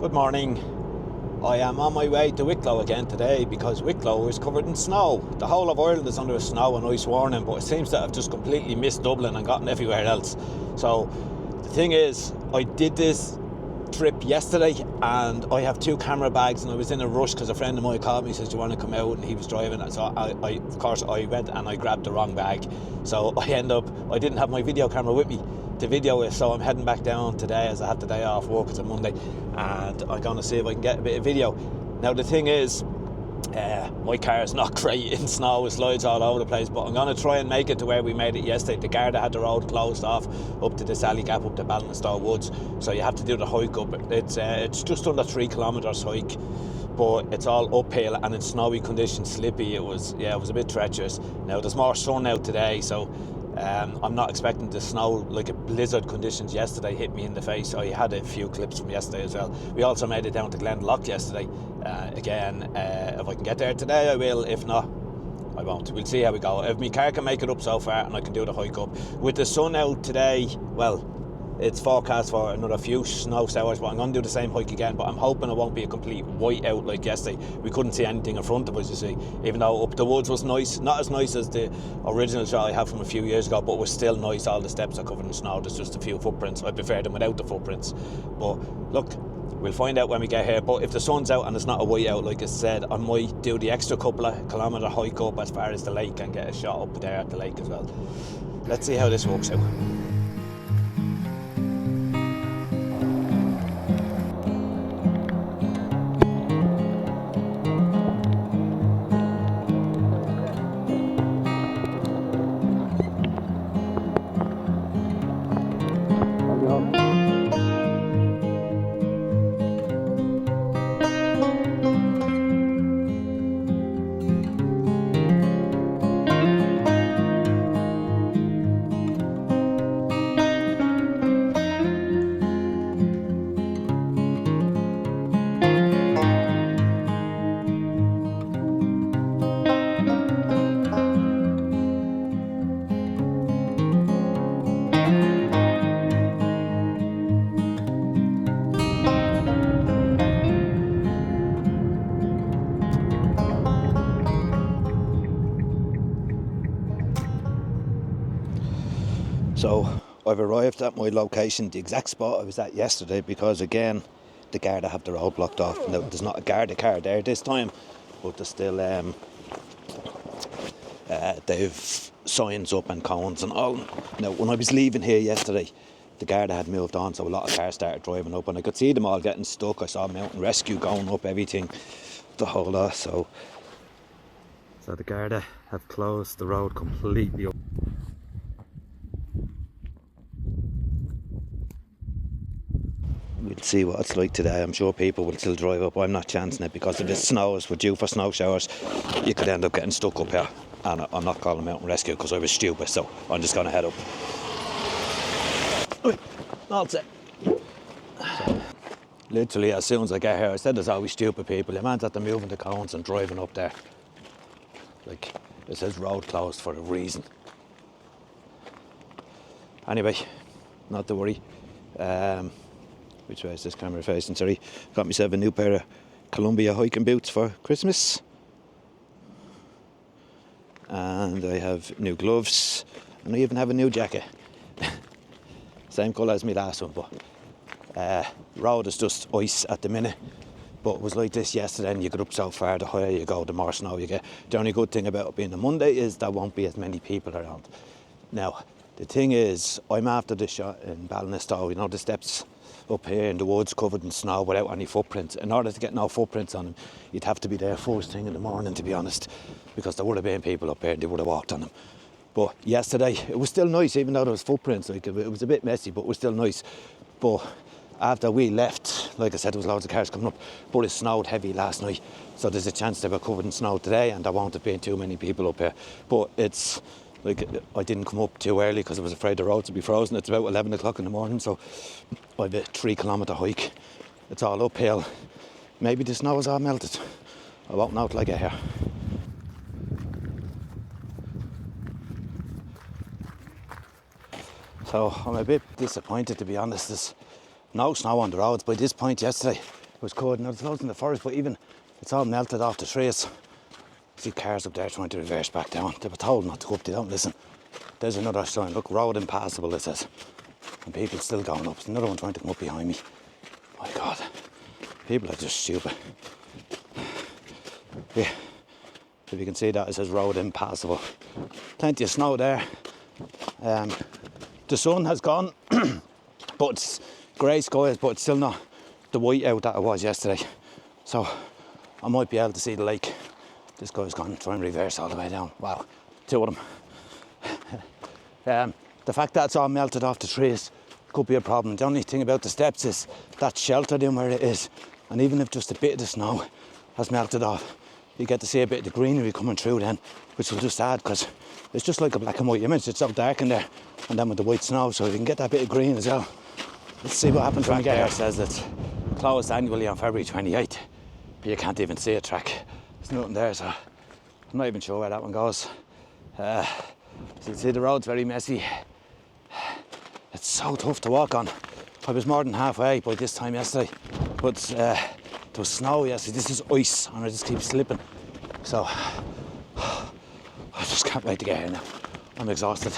Good morning. I am on my way to Wicklow again today because Wicklow is covered in snow. The whole of Ireland is under a snow and ice warning, but it seems that I've just completely missed Dublin and gotten everywhere else. So the thing is, I did this trip yesterday and I have 2 camera bags, and I was in a rush because a friend of mine called me and says, "Do you want to come out?" and he was driving, so I of course I went and I grabbed the wrong bag, so I didn't have my video camera with me to video it, so I'm heading back down today as I had the day off work. It's a Monday and I'm going to see if I can get a bit of video. Now the thing is, my car is not great in snow, it slides all over the place, but I'm going to try and make it to where we made it yesterday. The Garda had the road closed off up to this alley gap up to Ballinastoe woods, so you have to do the hike up. It's just under 3 kilometres hike, but it's all uphill and in snowy conditions, slippy. It was a bit treacherous. Now there's more sun out today, so I'm not expecting the snow like a blizzard conditions yesterday hit me in the face. I had a few clips from yesterday as well. We also made it down to Glendalough yesterday. Again, if I can get there today I will, if not I won't. We'll see how we go. If my car can make it up so far and I can do the hike up. With the sun out today, well, it's forecast for another few snow showers, but I'm going to do the same hike again, but I'm hoping it won't be a complete white out like yesterday. We couldn't see anything in front of us, you see, even though up the woods was nice. Not as nice as the original shot I had from a few years ago, but it was still nice. All the steps are covered in snow. There's just a few footprints. I prefer them without the footprints, but look, we'll find out when we get here. But if the sun's out and it's not a white out like I said, I might do the extra couple of kilometre hike up as far as the lake and get a shot up there at the lake as well. Let's see how this works out. So I've arrived at my location, the exact spot I was at yesterday, because again the Garda have the road blocked off. Now there's not a Garda car there this time, but there's still they've signs up and cones and all. Now when I was leaving here yesterday, the Garda had moved on, so a lot of cars started driving up and I could see them all getting stuck. I saw mountain rescue going up, everything, the whole lot. So the Garda have closed the road completely up. We'll see what it's like today. I'm sure people will still drive up. I'm not chancing it because if it snows, we're due for snow showers, you could end up getting stuck up here. And I'm not calling mountain rescue because I was stupid, so I'm just going to head up. All set. So, literally as soon as I get here, I said there's always stupid people. The man's at the moving the cones and driving up there. Like, it says road closed for a reason. Anyway, not to worry. Which way is this camera facing? Sorry. Got myself a new pair of Columbia hiking boots for Christmas. And I have new gloves. And I even have a new jacket. Same colour as my last one, but road is just ice at the minute. But it was like this yesterday, and you get up so far, the higher you go, the more snow you get. The only good thing about it being a Monday is there won't be as many people around. Now, the thing is, I'm after this shot in Ballinastoe, you know, the steps up here in the woods covered in snow without any footprints. In order to get no footprints on them, you'd have to be there first thing in the morning, to be honest, because there would have been people up here and they would have walked on them. But yesterday, it was still nice, even though there was footprints. Like, it was a bit messy, but it was still nice. But after we left, like I said, there was loads of cars coming up, but it snowed heavy last night, so there's a chance they were covered in snow today, and there won't have been too many people up here. But it's like, I didn't come up too early because I was afraid the roads would be frozen. It's about 11 o'clock in the morning, so I have a 3 kilometre hike. It's all uphill. Maybe the snow is all melted. I won't know till I get here. So I'm a bit disappointed, to be honest. There's no snow on the roads by this point yesterday. was good. Now there's loads in the forest, but even it's all melted off the trees. See cars up there trying to reverse back down. They were told not to go up, they don't listen. There's another sign, look, road impassable it says. And people still going up. There's another one trying to come up behind me. My God, people are just stupid. Yeah, if you can see that, it says road impassable. Plenty of snow there. The sun has gone, but it's grey skies, but it's still not the white out that it was yesterday. So I might be able to see the lake. This guy's gone trying to reverse all the way down. Wow, two of them. The fact that it's all melted off the trees could be a problem. The only thing about the steps is that's sheltered in where it is. And even if just a bit of the snow has melted off, you get to see a bit of the greenery coming through then, which will just add, because it's just like a black and white image. It's so dark in there, and then with the white snow, so you can get that bit of green as well. Let's see what happens when we get here. It says it's closed annually on February 28th, but you can't even see a track. There's nothing there, so I'm not even sure where that one goes. So you see the road's very messy. It's so tough to walk on. I was more than halfway by this time yesterday, but there was snow yesterday. This is ice, and I just keep slipping. So I just can't wait to get here now. I'm exhausted.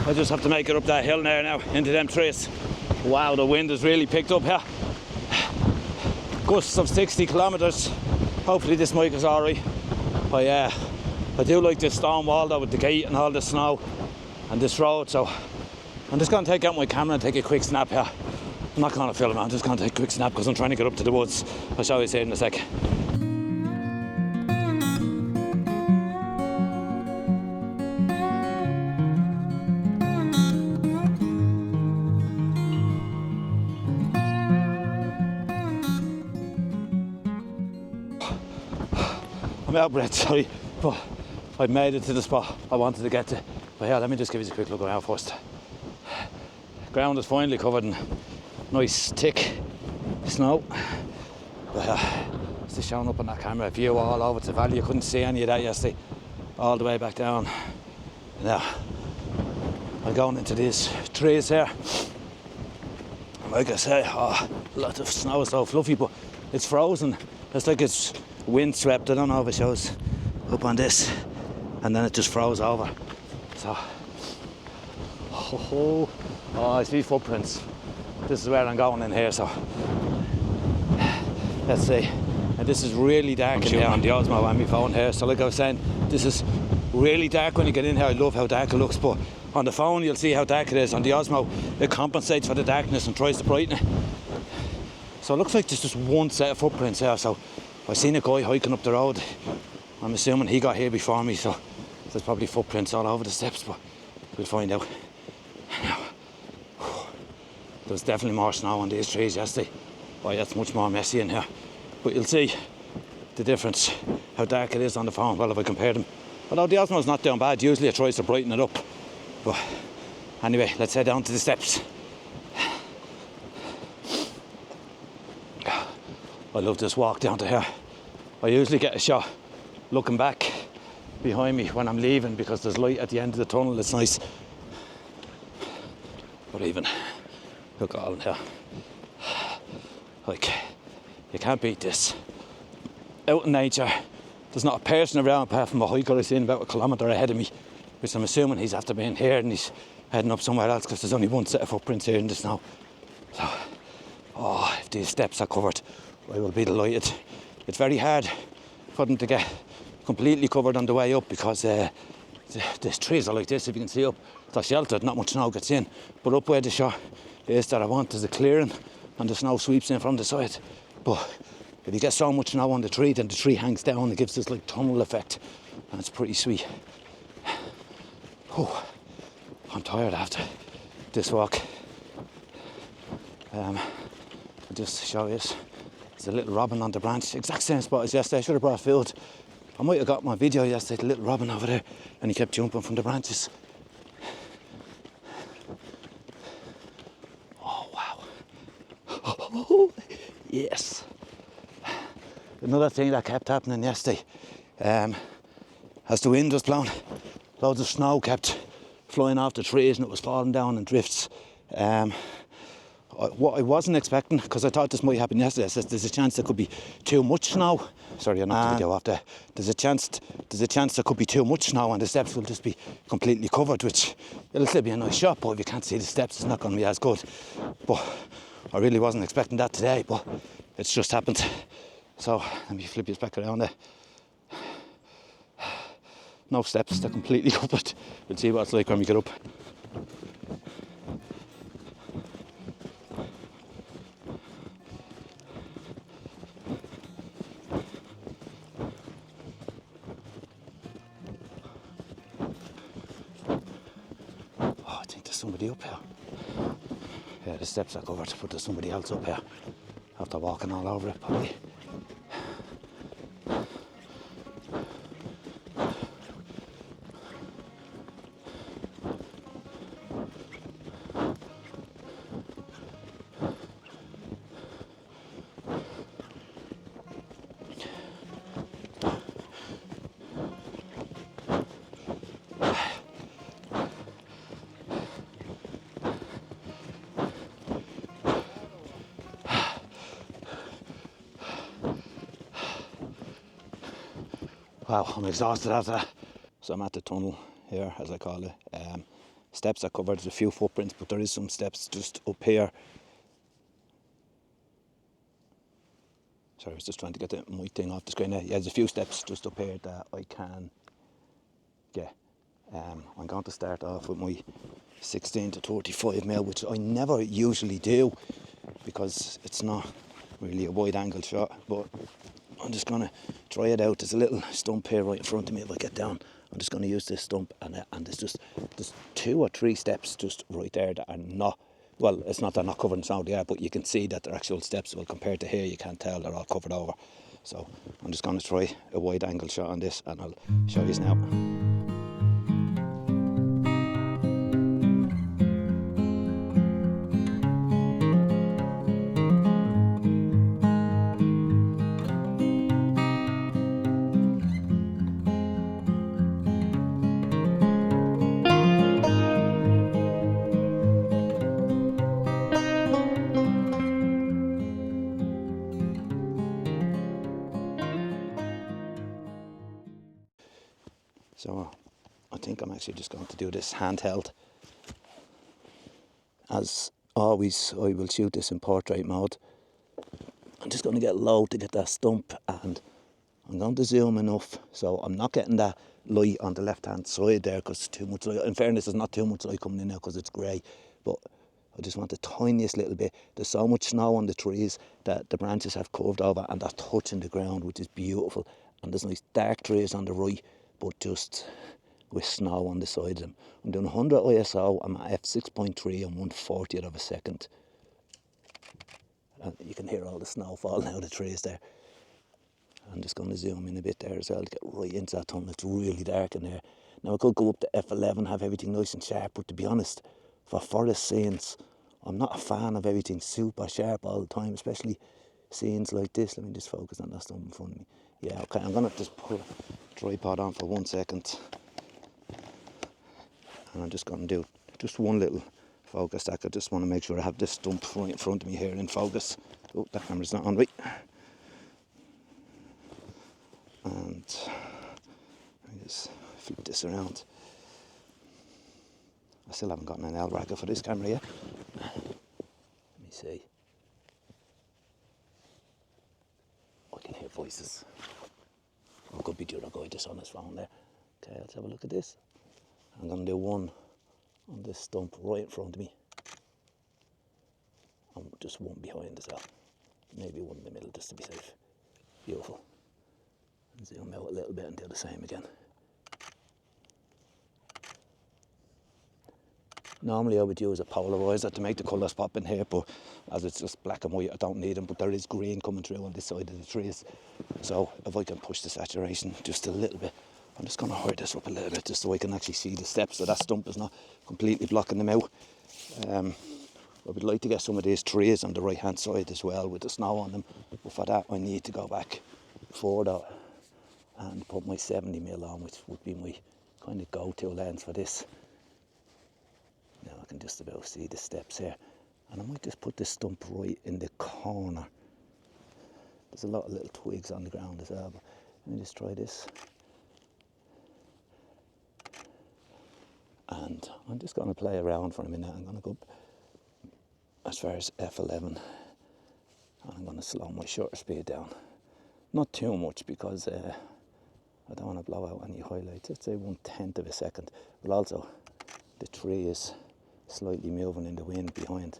I just have to make it up that hill there now, into them trees. Wow, the wind has really picked up here. Gusts of 60 kilometres. Hopefully this mic is alright. I do like this stone wall though with the gate and all the snow and this road, so I'm just going to take out my camera and take a quick snap here. I'm not going to film it, I'm just going to take a quick snap because I'm trying to get up to the woods. I'll show you in a sec. I'm out of breath, sorry, but I've made it to the spot I wanted to get to. But yeah, let me just give you a quick look around first. Ground is finally covered in nice thick snow. But it's just showing up on that camera, view all over the valley. You couldn't see any of that yesterday, all the way back down. Now, I'm going into these trees here. Like I say, a lot of snow is so fluffy, but it's frozen. It's like it's windswept. I don't know if it shows up on this, and then it just froze over. So, I see footprints. This is where I'm going in here. So, let's see. And this is really dark in here on the Osmo on my phone here. So, like I was saying, this is really dark when you get in here. I love how dark it looks, but on the phone you'll see how dark it is. On the Osmo, it compensates for the darkness and tries to brighten it. So it looks like there's just one set of footprints here. So I seen a guy hiking up the road. I'm assuming he got here before me, so there's probably footprints all over the steps, but we'll find out. There's definitely more snow on these trees yesterday. Boy, that's much more messy in here. But you'll see the difference, how dark it is on the phone. Well, if I compare them. Although the Osmo's not doing bad, usually it tries to brighten it up. But anyway, let's head down to the steps. I love this walk down to here. I usually get a shot looking back behind me when I'm leaving because there's light at the end of the tunnel. It's nice. But even look all in here. Like, you can't beat this. Out in nature, there's not a person around apart from a hiker I seen about 1 kilometre ahead of me, which I'm assuming he's after being here and he's heading up somewhere else because there's only one set of footprints here in the snow. So, if these steps are covered, I will be delighted. It's very hard for them to get completely covered on the way up because the trees are like this. If you can see up, they're sheltered, not much snow gets in. But up where the shot is that I want is a clearing and the snow sweeps in from the side. But if you get so much snow on the tree, then the tree hangs down. It gives this like tunnel effect and it's pretty sweet. I'm tired after this walk. I'll just show you this. There's a little robin on the branch, exact same spot as yesterday. I should have brought food. I might have got my video yesterday, the little robin over there, and he kept jumping from the branches. Oh, wow. Yes. another thing that kept happening yesterday, as the wind was blowing, loads of snow kept flying off the trees and it was falling down in drifts. What I wasn't expecting, because I thought this might happen yesterday, I said there's a chance there could be too much snow. Sorry, I knocked the video off there. There's a chance there could be too much snow and the steps will just be completely covered, which it'll still be a nice shot, but if you can't see the steps, it's not going to be as good. But I really wasn't expecting that today, but it's just happened. So let me flip you back around there. No steps, they're completely covered. We'll see what it's like when we get up. Oh, I think there's somebody up here. Yeah, the steps are covered, but there's somebody else up here. After walking all over it, probably. Wow, I'm exhausted after that. So I'm at the tunnel here, as I call it. Steps are covered, there's a few footprints, but there is some steps just up here. Sorry, I was just trying to get the mic thing off the screen there. Yeah, there's a few steps just up here that I can get. I'm going to start off with my 16 to 35 mil, which I never usually do because it's not really a wide angle shot, but I'm just going to try it out. There's a little stump here right in front of me. If I get down, I'm just going to use this stump, and there's 2 or 3 steps just right there that are not, well, it's not, they're not covered in snow, they are, but you can see that they're actual steps. Well, compared to here, you can't tell, they're all covered over. So I'm just going to try a wide angle shot on this, and I'll show you now. So I think I'm actually just going to do this handheld. As always, I will shoot this in portrait mode. I'm just going to get low to get that stump, and I'm going to zoom enough so I'm not getting that light on the left hand side there because it's too much light. In fairness, there's not too much light coming in now because it's grey, but I just want the tiniest little bit. There's so much snow on the trees that the branches have curved over and they're touching the ground, which is beautiful. And there's nice dark trees on the right, but just with snow on the sides of them. I'm doing 100 ISO, I'm at f6.3 and 1/40th of a second. And you can hear all the snow falling out of the trees there. I'm just going to zoom in a bit there as well to get right into that tunnel. It's really dark in there. Now I could go up to f11, have everything nice and sharp, but to be honest, for forest scenes, I'm not a fan of everything super sharp all the time, especially scenes like this. Let me just focus on that stump in front of me. Yeah, okay, I'm going to just put a tripod on for 1 second. And I'm just going to do just one little focus stack. I just want to make sure I have this stump right in front of me here in focus. Oh, that camera's not on right. And let me just flip this around. I still haven't gotten an L bracket for this camera yet. Let me see. I can hear voices. I could be doing a guy just on his phone there. Okay, let's have a look at this. I'm going to do one on this stump right in front of me. And just one behind as well. Maybe one in the middle just to be safe. Beautiful. And zoom out a little bit and do the same again. Normally I would use a polarizer to make the colours pop in here, but as it's just black and white, I don't need them. But there is green coming through on this side of the trees. So if I can push the saturation just a little bit, I'm just going to hurry this up a little bit just so I can actually see the steps, so that stump is not completely blocking them out. I would like to get some of these trees on the right hand side as well with the snow on them, but for that I need to go back further and put my 70mm on, which would be my kind of go-to lens for this. Now I can just about see the steps here, and I might just put this stump right in the corner. There's a lot of little twigs on the ground as well, but let me just try this. And I'm just going to play around for a minute. I'm going to go up as far as f11, and I'm going to slow my shutter speed down. Not too much, because I don't want to blow out any highlights. Let's say 1/10 of a second. But also the tree is slightly moving in the wind behind.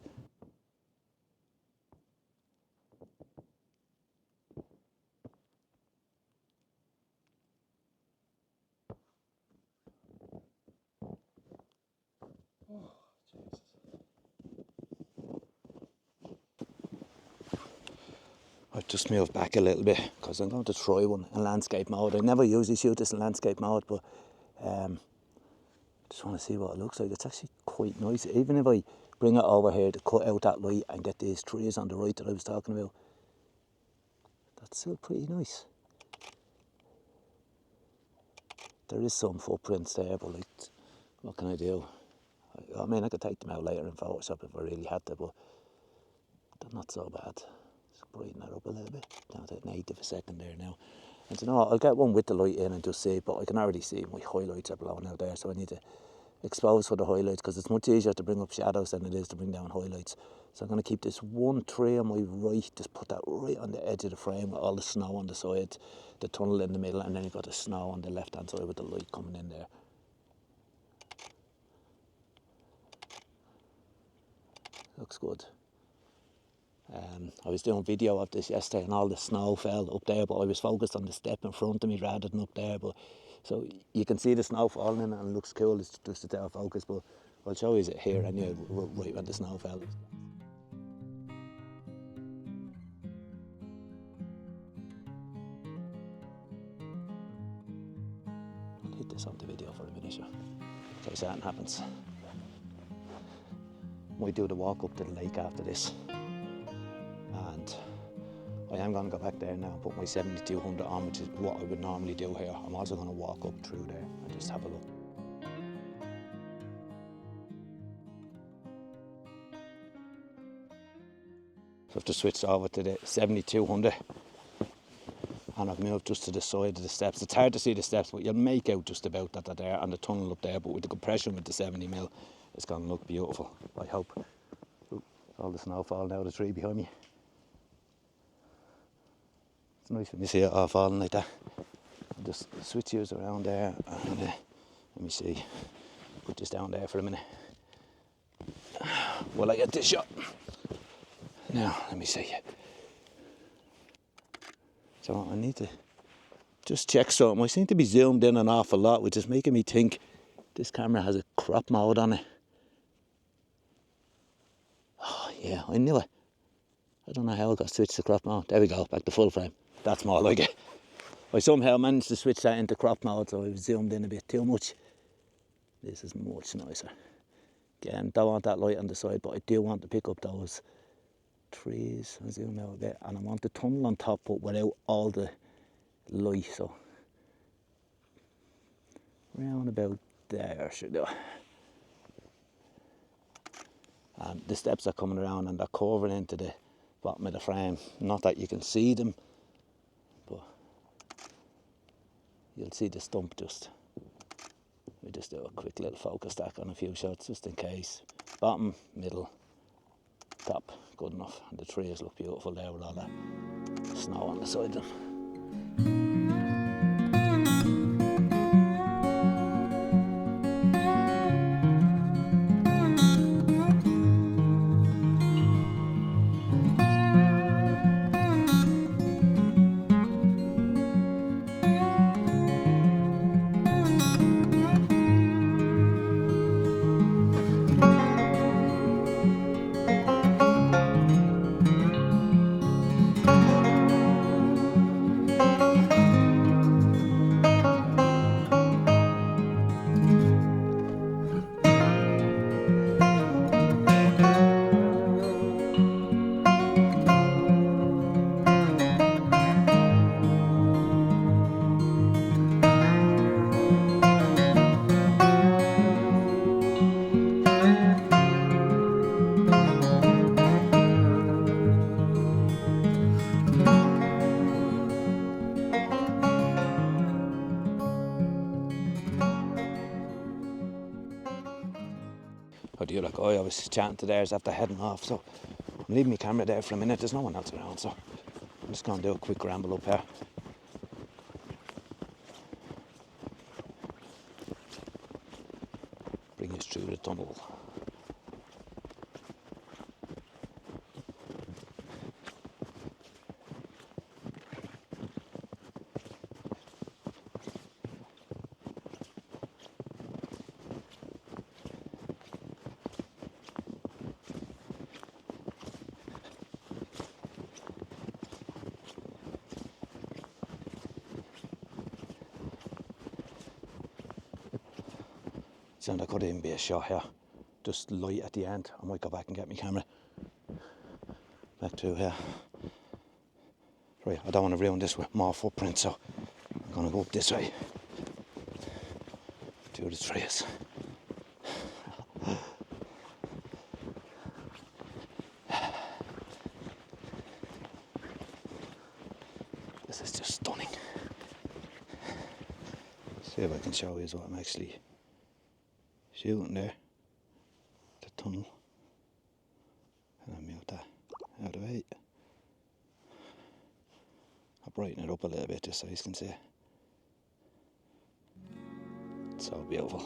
I've just moved back a little bit because I'm going to try one in landscape mode. I never usually shoot this in landscape mode, but just want to see what it looks like. It's actually quite nice. Even if I bring it over here to cut out that light and get these trees on the right that I was talking about, that's still pretty nice. There is some footprints there, but like, what can I do? I mean, I could take them out later in Photoshop if I really had to, but they're not so bad. Just brighten that up a little bit, down to an 1/8 of a second there now. And you know what, I'll get one with the light in and just see, but I can already see my highlights are blowing out there, so I need to expose for the highlights, because it's much easier to bring up shadows than it is to bring down highlights. So I'm going to keep this one tree on my right, just put that right on the edge of the frame with all the snow on the side, the tunnel in the middle, and then you've got the snow on the left hand side with the light coming in there. Looks good. I was doing video of this yesterday and all the snow fell up there, but I was focused on the step in front of me rather than up there. But so you can see the snow falling in it and it looks cool. It's just a out of focus, but I'll show you it here anyway, right when the snow fell. I'll hit this on the video for a minute, sure, in case that happens. Might do the walk up to the lake after this. And I am going to go back there now and put my 7200 on, which is what I would normally do here. I'm also going to walk up through there and just have a look. So I've just switched over to the 7200 and I've moved just to the side of the steps. It's hard to see the steps, but you'll make out just about that they're there and the tunnel up there, but with the compression with the 70mm, it's going to look beautiful, I hope. Ooh, all the snow falling out of the tree behind me. It's nice when you see it all falling like that. I'll just switch yours around there and let me see, put this down there for a minute while I get this shot. Now, let me see. So I need to just check something. I seem to be zoomed in an awful lot, which is making me think this camera has a crop mode on it. Oh yeah, I knew it. I don't know how I got switched to crop mode. There we go, back to full frame. That's more like it. I somehow managed to switch that into crop mode, so I've zoomed in a bit too much. This is much nicer. Again, don't want that light on the side, but I do want to pick up those trees. I'll zoom out a bit, and I want the tunnel on top, but without all the light, so round about there should do. And the steps are coming around and they're curving into the bottom of the frame. Not that you can see them, but you'll see the stump just. We just do a quick little focus stack on a few shots just in case. Bottom, middle, top, good enough. And the trees look beautiful there with all that snow on the side of them. But the other guy I was chatting to there is after heading off, so I'm leaving my camera there for a minute. There's no one else around, so I'm just going to do a quick ramble up here. Bring us through the tunnel. And there could even be a shot here, just light at the end. I might go back and get my camera back to here. Right, I don't want to ruin this with more footprints, so I'm going to go up this way to the trees. This is just stunning. See if I can show you what I'm actually shooting there, the tunnel, and I move that out of the way. I'll brighten it up a little bit just so you can see. It's so beautiful.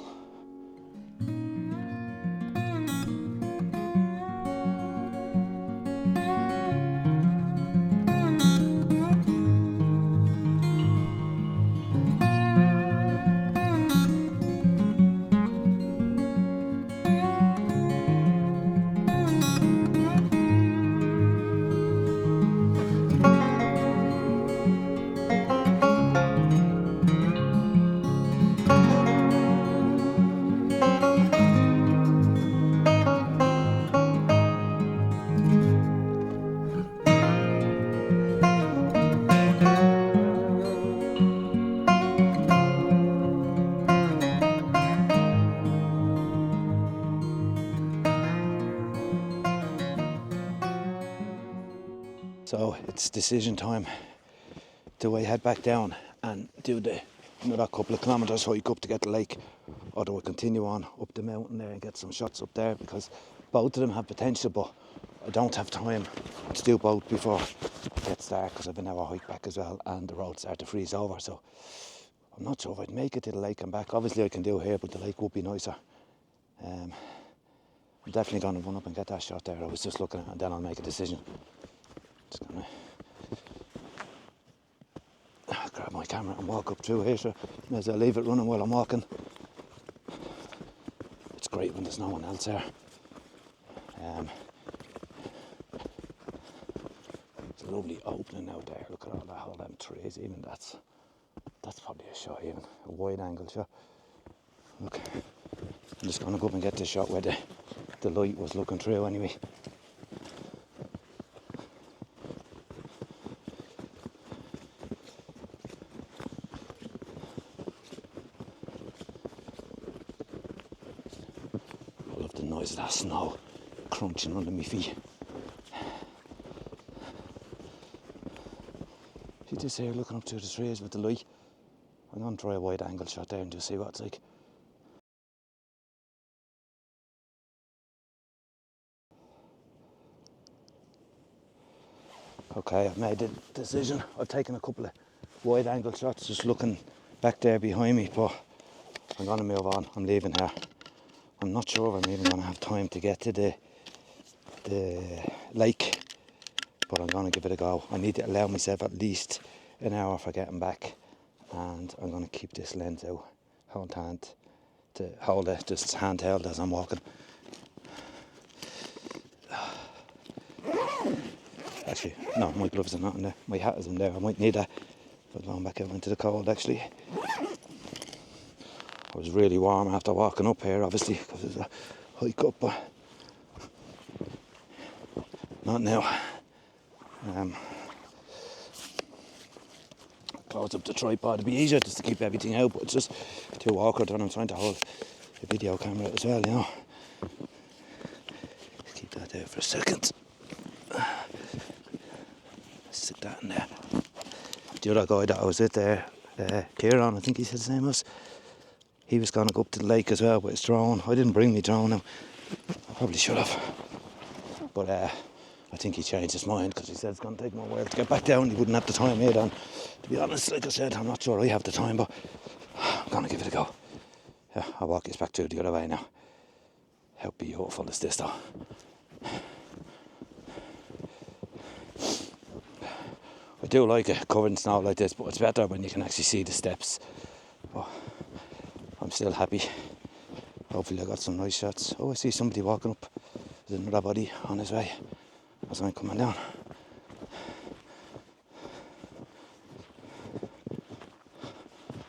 So it's decision time. Do I head back down and do another couple of kilometres hike up to get the lake, or do I continue on up the mountain there and get some shots up there, because both of them have potential, but I don't have time to do both before it gets dark, because I've an hour hike back as well and the roads start to freeze over, so I'm not sure if I'd make it to the lake and back. Obviously I can do here, but the lake would be nicer. I'm definitely going to run up and get that shot there I was just looking at, and then I'll make a decision. Just gonna grab my camera and walk up through here, so may as well leave it running while I'm walking. It's great when there's no one else here. It's a lovely opening out there. Look at all them trees. Even that's probably a shot, even a wide angle shot. Look, I'm just gonna go up and get the shot where the light was looking through anyway. Noise of that snow crunching under my feet. See this here, looking up through the trees with the light. I'm going to try a wide angle shot there and just see what it's like. Okay, I've made the decision. I've taken a couple of wide angle shots just looking back there behind me, but I'm going to move on. I'm leaving here. I'm not sure if I'm even going to have time to get to the lake, but I'm going to give it a go. I need to allow myself at least an hour for getting back, and I'm going to keep this lens out, hold it just handheld as I'm walking. Actually, no, my gloves are not in there. My hat is in there. I might need that if I'm going back out into the cold, actually. I was really warm after walking up here, obviously, because it's a hike up, but not now. Close up the tripod. It'd be easier just to keep everything out, but it's just too awkward when I'm trying to hold the video camera as well, you know. Keep that there for a second. Stick that in there. The other guy that I was with there, Kieran, I think he said his name was, he was going to go up to the lake as well with his drone. I didn't bring my drone now. I probably should have. But I think he changed his mind because he said it's going to take him a while to get back down. He wouldn't have the time here. And to be honest, like I said, I'm not sure I have the time, but I'm going to give it a go. Yeah, I'll walk us back to the other way now. How beautiful is this though? I do like it covered in snow like this, but it's better when you can actually see the steps. But I'm still happy. Hopefully I got some nice shots. Oh, I see somebody walking up. There's another body on his way as I'm coming down.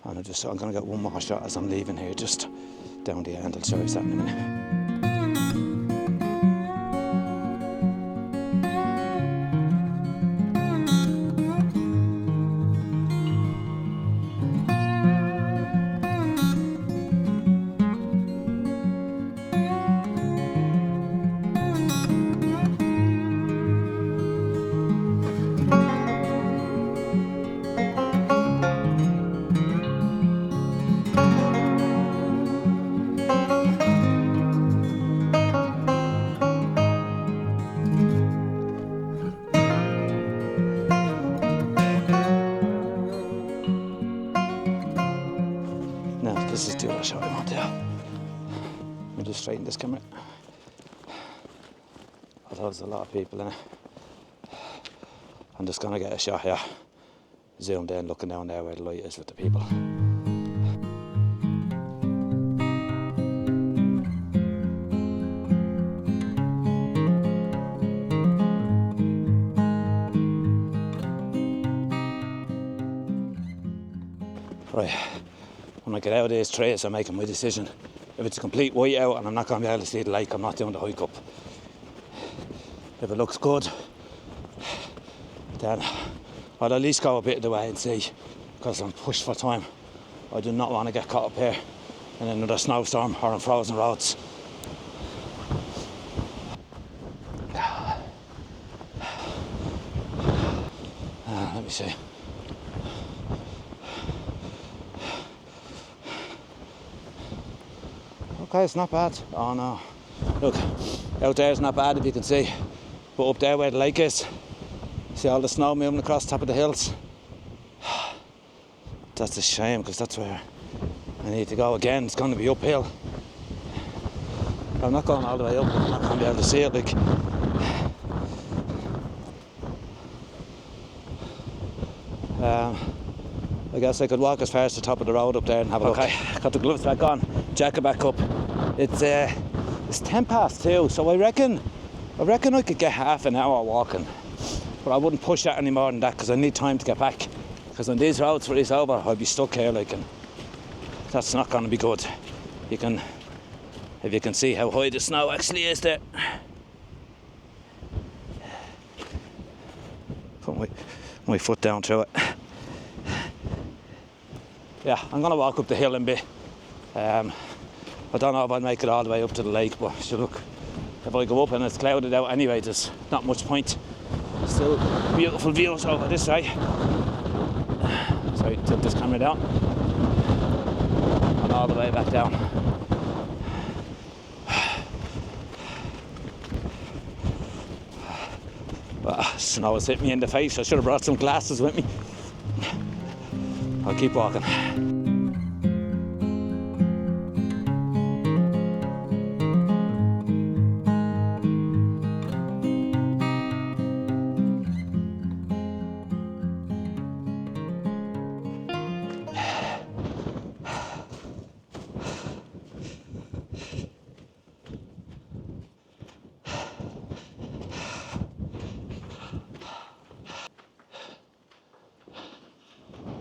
And I'm going to get one more shot as I'm leaving here, just down the end. I'll show you that in a minute. This is the other shot I want to do. Let me just straighten this camera. Although there's a lot of people in it. I'm just going to get a shot here. Zoomed in, looking down there where the light is with the people. Right. When I get out of these trails, I'm making my decision. If it's a complete whiteout and I'm not going to be able to see the lake, I'm not doing the hike up. If it looks good, then I'll at least go a bit of the way and see, because I'm pushed for time. I do not want to get caught up here in another snowstorm or on frozen roads. Let me see. Okay, it's not bad. Oh no. Look, out there is not bad if you can see. But up there where the lake is, see all the snow moving across the top of the hills? That's a shame, because that's where I need to go again. It's going to be uphill. I'm not going all the way up, I'm not going to be able to see it. Like, I guess I could walk as far as the top of the road up there and have a look. Okay, got the gloves back on, jacket back up. It's 2:10, so I reckon I could get half an hour walking, but I wouldn't push that any more than that because I need time to get back. Because on these roads where it's over, I'll be stuck here, like, and that's not going to be good. If you can see how high the snow actually is there. Put my foot down through it. Yeah, I'm going to walk up the hill in a bit. I don't know if I'll make it all the way up to the lake, but sure, look, if I go up and it's clouded out anyway, there's not much point. Still beautiful views over this way. Sorry, tilt this camera down. And all the way back down. Snow has hit me in the face. I should have brought some glasses with me. I'll keep walking.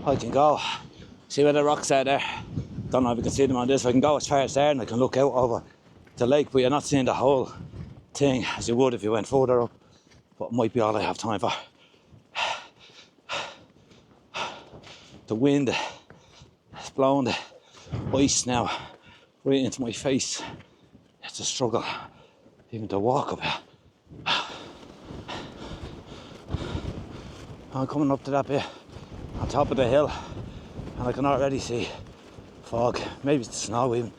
I can go. See where the rocks are there? Don't know if you can see them on this. I can go as far as there and I can look out over the lake, but you're not seeing the whole thing as you would if you went further up. But it might be all I have time for. The wind is blowing the ice now right into my face. It's a struggle even to walk up here. I'm coming up to that bit on top of the hill and I can already see fog. Maybe it's the snow even.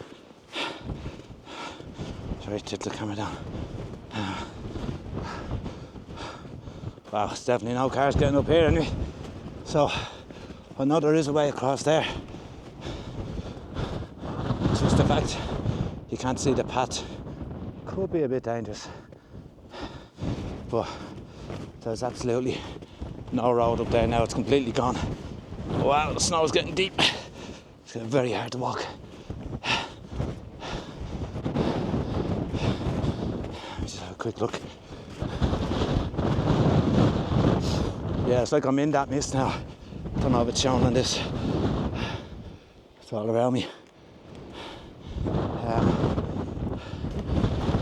So Right, tip the camera down. Wow, there's definitely no cars getting up here anyway. So I know there is a way across there. It's just the fact you can't see the path. Could be a bit dangerous. But there's absolutely no road up there now, it's completely gone. Wow, the snow's getting deep. It's getting very hard to walk. Just have a quick look. Yeah, it's like I'm in that mist now. Don't know if it's showing on this. It's all around me.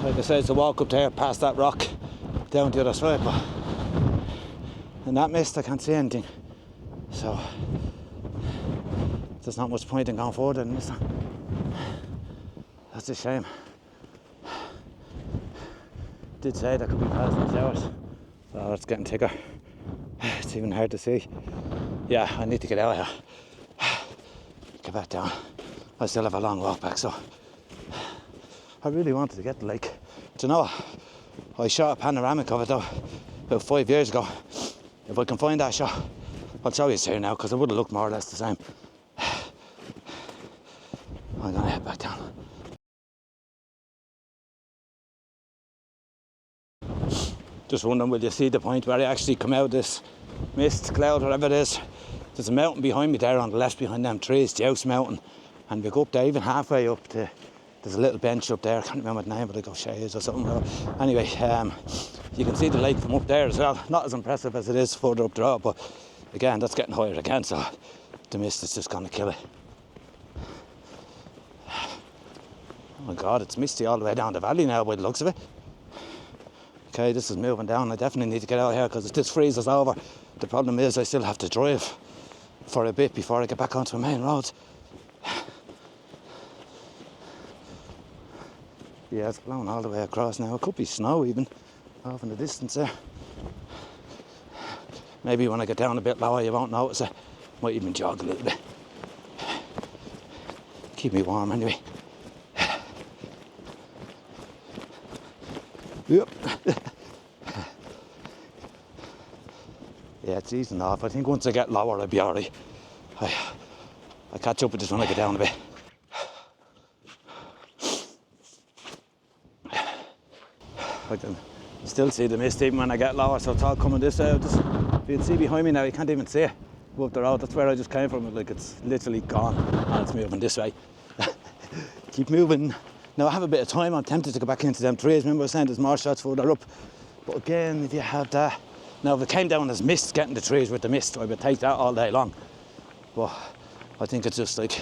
Like I said, it's a walk up there past that rock down the other side, but in that mist I can't see anything. So there's not much point in going forward in this. That's a shame. Did say there could be passing showers. Oh, it's getting thicker. It's even hard to see. Yeah, I need to get out of here. Get back down. I still have a long walk back, so I really wanted to get the lake. Do you know, I shot a panoramic of it though about 5 years ago. If I can find that shot, I'll show you it's here now because it would have looked more or less the same. I'm gonna head back down. Just wondering, will you see the point where I actually come out of this mist, cloud, whatever it is. There's a mountain behind me there on the left behind them trees, the House Mountain. And we go up there, even halfway up to, there's a little bench up there, I can't remember the name, but I go Shays or something. Anyway, you can see the lake from up there as well. Not as impressive as it is further up the road, but again, that's getting higher again, so the mist is just gonna kill it. Oh my God, it's misty all the way down the valley now by the looks of it. Okay, this is moving down. I definitely need to get out of here because if this freezes over, the problem is I still have to drive for a bit before I get back onto the main roads. Yeah, it's blowing all the way across now. It could be snow even off in the distance there. Maybe when I get down a bit lower you won't notice it. Might even jog a little bit. Keep me warm anyway. Yep. Yeah, it's easing off. I think once I get lower I'll be alright. I'll catch up with this when I get down a bit. I can still see the mist even when I get lower, so it's all coming this way. Just, you can see behind me now, you can't even see it. Go up the road, that's where I just came from. Like, it's literally gone and it's moving this way. Keep moving. Now I have a bit of time, I'm tempted to go back into them trees. Remember I was saying there's more shots further up. But again, if you have that, now if it came down as mist, getting the trees with the mist, I would take that all day long. But I think it's just like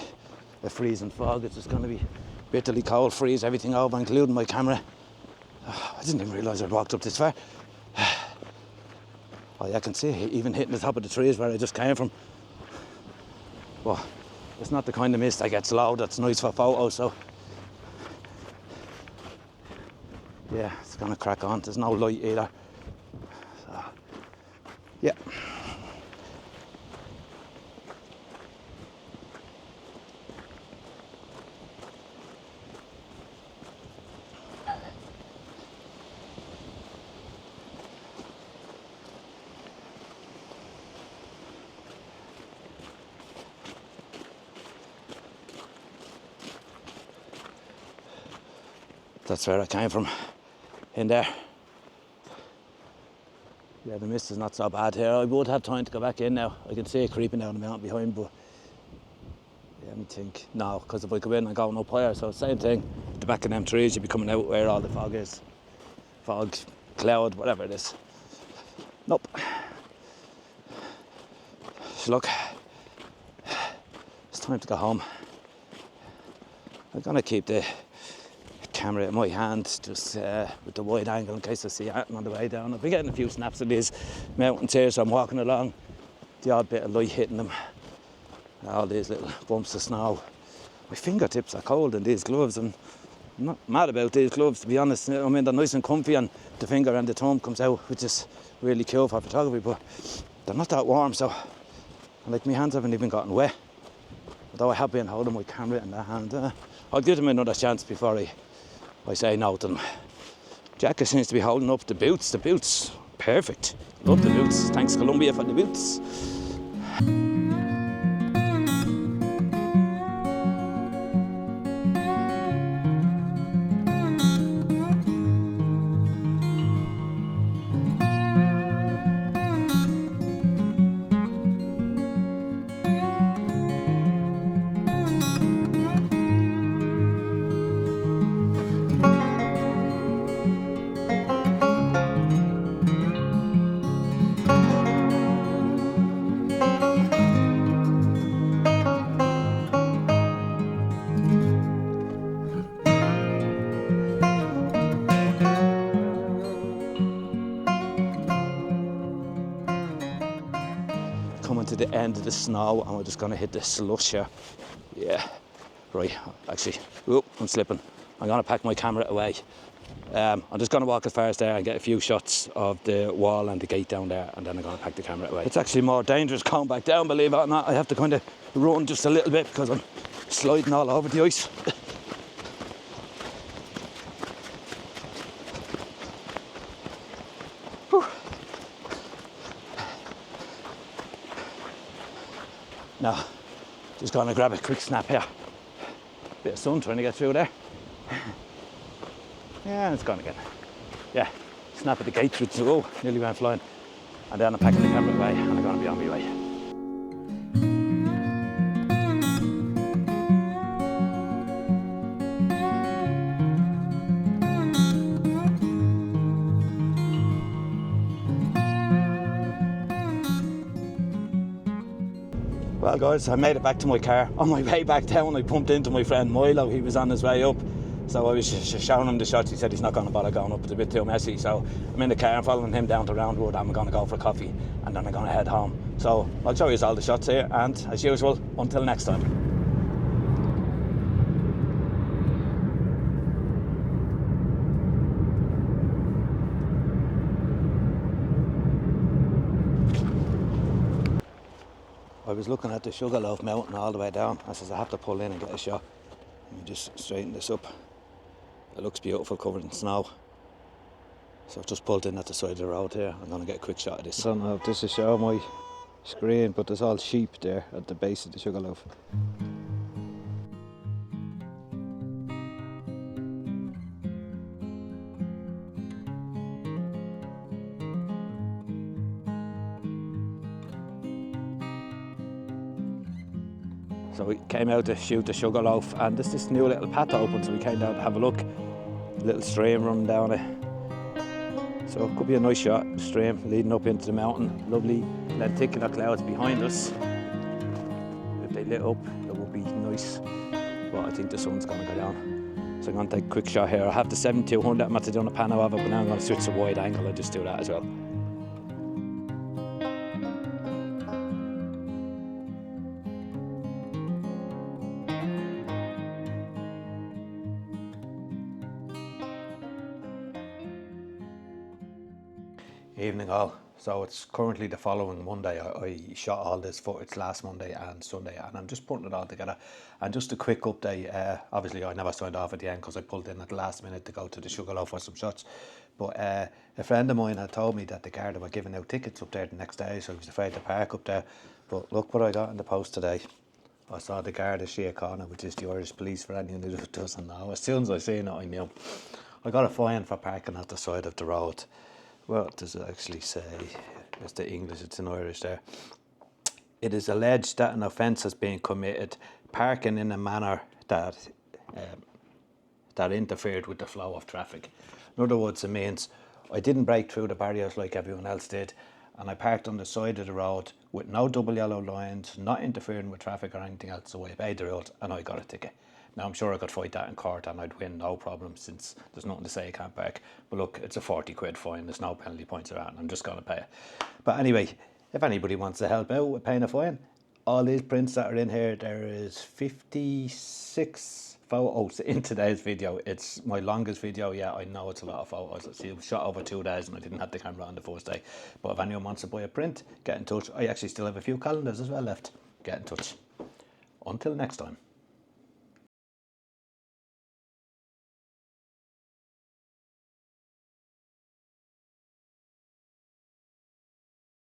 a freezing fog. It's just going to be bitterly cold, freeze everything over, including my camera. I didn't even realise I'd walked up this far. Oh yeah, I can see it even hitting the top of the trees where I just came from. But it's not the kind of mist that gets low, that's nice for photos, so yeah, it's gonna crack on. There's no light either. So, yeah. That's where I came from, in there. Yeah, the mist is not so bad here. I would have time to go back in now. I can see it creeping down the mountain behind, but yeah, let me think. No, because if I go in, I'm going up higher. So same thing, the back of them trees, you'd be coming out where all the fog is. Fog, cloud, whatever it is. Nope. So look, it's time to go home. I'm gonna keep the camera in my hand, just with the wide angle in case I see anything on the way down. I've been getting a few snaps of these mountains here, so I'm walking along, the odd bit of light hitting them, all these little bumps of snow. My fingertips are cold in these gloves, and I'm not mad about these gloves, to be honest. I mean, they're nice and comfy and the finger and the thumb comes out, which is really cool for photography, but they're not that warm, so like my hands haven't even gotten wet, although I have been holding my camera in that hand. I'll give them another chance before I I say no to them. Jacket seems to be holding up the boots. The boots, perfect. Love the boots. Thanks Columbia for the boots. Coming to the end of the snow and we're just going to hit the slush here. Yeah, right, actually, I'm slipping. I'm going to pack my camera away. I'm just going to walk as far as there and get a few shots of the wall and the gate down there, and then I'm going to pack the camera away. It's actually more dangerous going back down, believe it or not. I have to kind of run just a little bit because I'm sliding all over the ice. Now, just going to grab a quick snap here. Bit of sun trying to get through there. Yeah, it's gone again. Yeah, snap at the gate through. Oh, nearly went flying. And then I'm packing the camera away and I'm going to be on my way. Well guys, I made it back to my car. On my way back down I bumped into my friend Milo. He was on his way up, so I was just showing him the shots. He said he's not going to bother going up, it's a bit too messy, so I'm in the car and following him down to Roundwood. I'm going to go for a coffee and then I'm going to head home. So I'll show you all the shots here, and as usual, until next time. I was looking at the Sugarloaf mountain all the way down. I says I have to pull in and get a shot. Let me just straighten this up. It looks beautiful, covered in snow. So I've just pulled in at the side of the road here. I'm going to get a quick shot of this. I don't know if this is showing my screen, but there's all sheep there at the base of the Sugarloaf. So we came out to shoot the Sugarloaf, and there's this new little path open, so we came down to have a look. A little stream running down it. So it could be a nice shot, stream leading up into the mountain. Lovely lenticular clouds behind us. If they lit up, it would be nice. But I think the sun's going to go down. So I'm going to take a quick shot here. I have the 7200, I'm actually doing a panel of it, but now I'm going to switch to wide angle and just do that as well. Evening all. So it's currently the following Monday. I shot all this footage last Monday and Sunday, and I'm just putting it all together. And just a quick update, obviously I never signed off at the end because I pulled in at the last minute to go to the Sugarloaf for some shots. But a friend of mine had told me that the Garda were giving out tickets up there the next day, so I was afraid to park up there. But look what I got in the post today. I saw the Garda Síochána, which is the Irish police for anyone who doesn't know. As soon as I seen it, I knew. I got a fine for parking at the side of the road. What does it actually say? It's the English, it's in Irish there. It is alleged that an offence has been committed, parking in a manner that interfered with the flow of traffic. In other words, it means I didn't break through the barriers like everyone else did, and I parked on the side of the road with no double yellow lines, not interfering with traffic or anything else, so I obeyed the rules and I got a ticket. Now I'm sure I could fight that in court and I'd win, no problem, since there's nothing to say I can't park. But look, it's a 40 quid fine, there's no penalty points around, I'm just going to pay it. But anyway, if anybody wants to help out with paying a fine, all these prints that are in here, there is 56 photos in today's video. It's my longest video yet. I know it's a lot of photos. See, it was shot over 2 days and I didn't have the camera on the first day. But if anyone wants to buy a print, get in touch. I actually still have a few calendars as well left. Get in touch. Until next time.